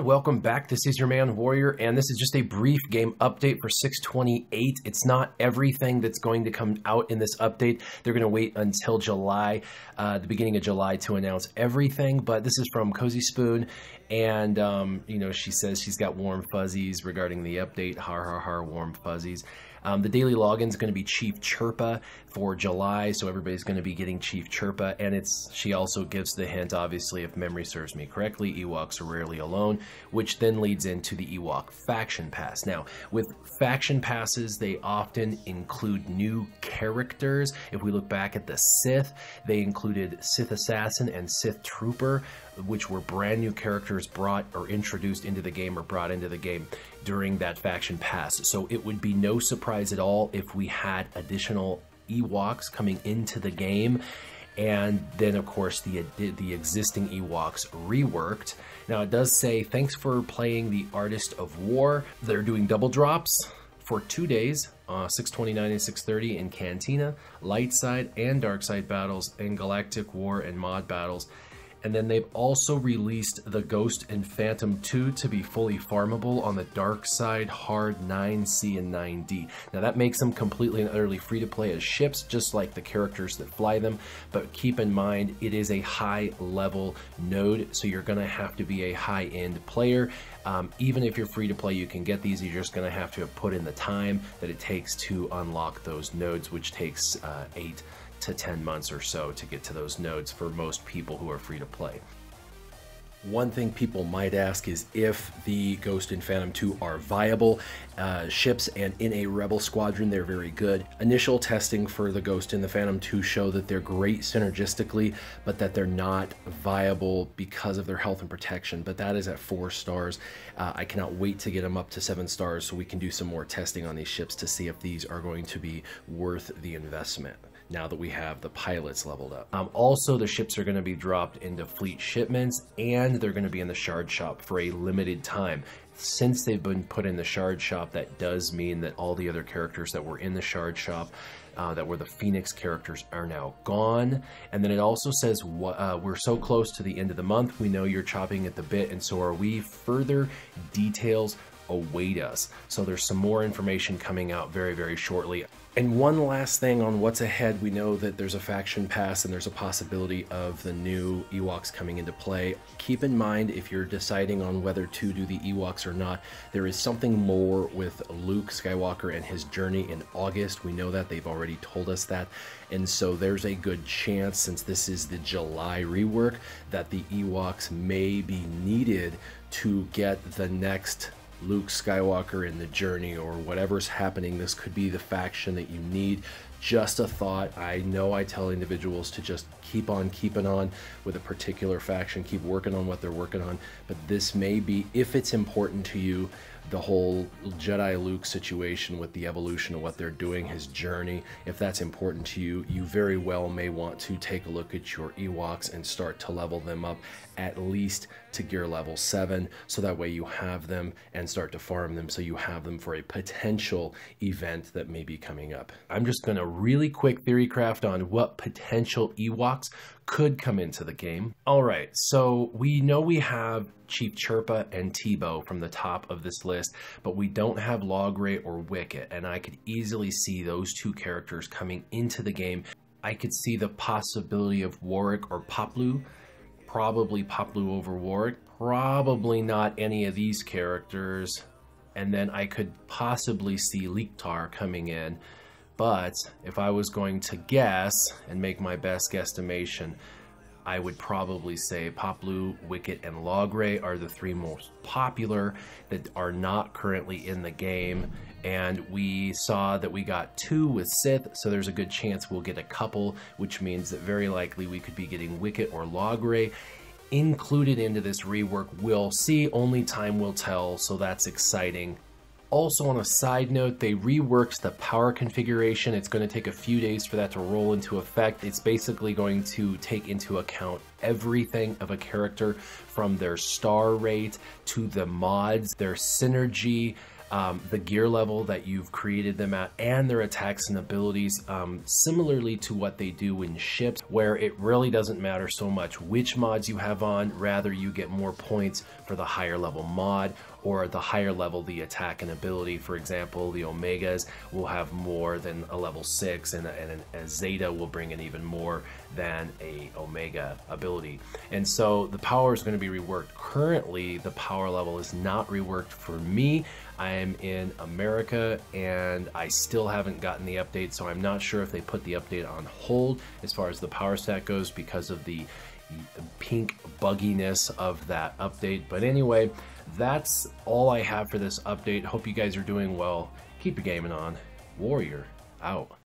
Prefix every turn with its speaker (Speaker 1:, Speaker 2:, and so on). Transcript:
Speaker 1: welcome back. This is your man Warrior, and this is just a brief game update for 628. It's not everything that's going to come out in this update. They're going to wait until July, the beginning of July, to announce everything, but this is from Cozy Spoon, and you know, she says she's got warm fuzzies regarding the update. Har har har, warm fuzzies. The daily login is going to be Chief Chirpa for July, so everybody's going to be getting Chief Chirpa, and she also gives the hint, obviously, if memory serves me correctly, Ewoks are rarely alone, which then leads into the Ewok Faction Pass. Now, with Faction Passes, they often include new characters. If we look back at the Sith, they included Sith Assassin and Sith Trooper, which were brand new characters brought or introduced into the game or brought into the game during that Faction Pass. So it would be no surprise at all if we had additional Ewoks coming into the game, and then of course the existing Ewoks reworked. Now it does say, thanks for playing the Artist of War. They're doing double drops for 2 days, 629 and 630 in Cantina, Light Side and Dark Side battles, and Galactic War and Mod battles. And then they've also released the Ghost and Phantom 2 to be fully farmable on the Dark Side, Hard, 9C, and 9D. Now that makes them completely and utterly free to play as ships, just like the characters that fly them. But keep in mind, it is a high level node, so you're gonna have to be a high-end player. Even if you're free to play, you can get these. You're just gonna have to put in the time that it takes to unlock those nodes, which takes 8 to 10 months or so to get to those nodes for most people who are free to play. One thing people might ask is if the Ghost and Phantom 2 are viable ships, and in a Rebel squadron they're very good. Initial testing for the Ghost and the Phantom 2 show that they're great synergistically, but that they're not viable because of their health and protection, but that is at 4 stars. I cannot wait to get them up to 7 stars so we can do some more testing on these ships to see if these are going to be worth the investment now that we have the pilots leveled up. Also, the ships are going to be dropped into fleet shipments, and they're going to be in the shard shop for a limited time. Since they've been put in the shard shop, that does mean that all the other characters that were in the shard shop, that were the Phoenix characters, are now gone. And then it also says, we're so close to the end of the month, we know you're chopping at the bit, and so are we. Further details await us. So there's some more information coming out very, very shortly. And one last thing on what's ahead, we know that there's a faction pass and there's a possibility of the new Ewoks coming into play. Keep in mind, if you're deciding on whether to do the Ewoks or not, there is something more with Luke Skywalker and his journey in August. We know that, they've already told us that. And so there's a good chance, since this is the July rework, that the Ewoks may be needed to get the next Luke Skywalker in the journey, or whatever's happening. This could be the faction that you need. Just a thought. I know I tell individuals to just keep on keeping on with a particular faction, keep working on what they're working on, but this may be, if it's important to you, the whole Jedi Luke situation with the evolution of what they're doing, his journey, if that's important to you, you very well may want to take a look at your Ewoks and start to level them up at least to gear level 7, so that way you have them, and start to farm them so you have them for a potential event that may be coming up. I'm just gonna really quick theory craft on what potential Ewoks could come into the game. All right, so we know we have Chief Chirpa and Tebow from the top of this list, but we don't have Logray or Wicket, and I could easily see those two characters coming into the game. I could see the possibility of Warwick or Poplu, probably Poplu over Warwick, probably not any of these characters, and then I could possibly see Leektar coming in. But if I was going to guess and make my best guesstimation, I would probably say Poplu, Wicket, and Logray are the 3 most popular that are not currently in the game. And we saw that we got 2 with Sith, so there's a good chance we'll get a couple, which means that very likely we could be getting Wicket or Logray included into this rework. We'll see, only time will tell, so that's exciting. Also, on a side note, they reworked the power configuration. It's going to take a few days for that to roll into effect. It's basically going to take into account everything of a character, from their star rate to the mods, their synergy, the gear level that you've created them at, and their attacks and abilities, similarly to what they do in ships, where it really doesn't matter so much which mods you have on, rather you get more points for the higher level mod, or the higher level the attack and ability. For example, the Omegas will have more than a level 6, and a Zeta will bring in even more than a Omega ability. And so the power is going to be reworked. Currently, the power level is not reworked for me. I am in America and I still haven't gotten the update, so I'm not sure if they put the update on hold as far as the power stat goes because of the pink bugginess of that update. But anyway, that's all I have for this update. Hope you guys are doing well. Keep your gaming on. Warrior out.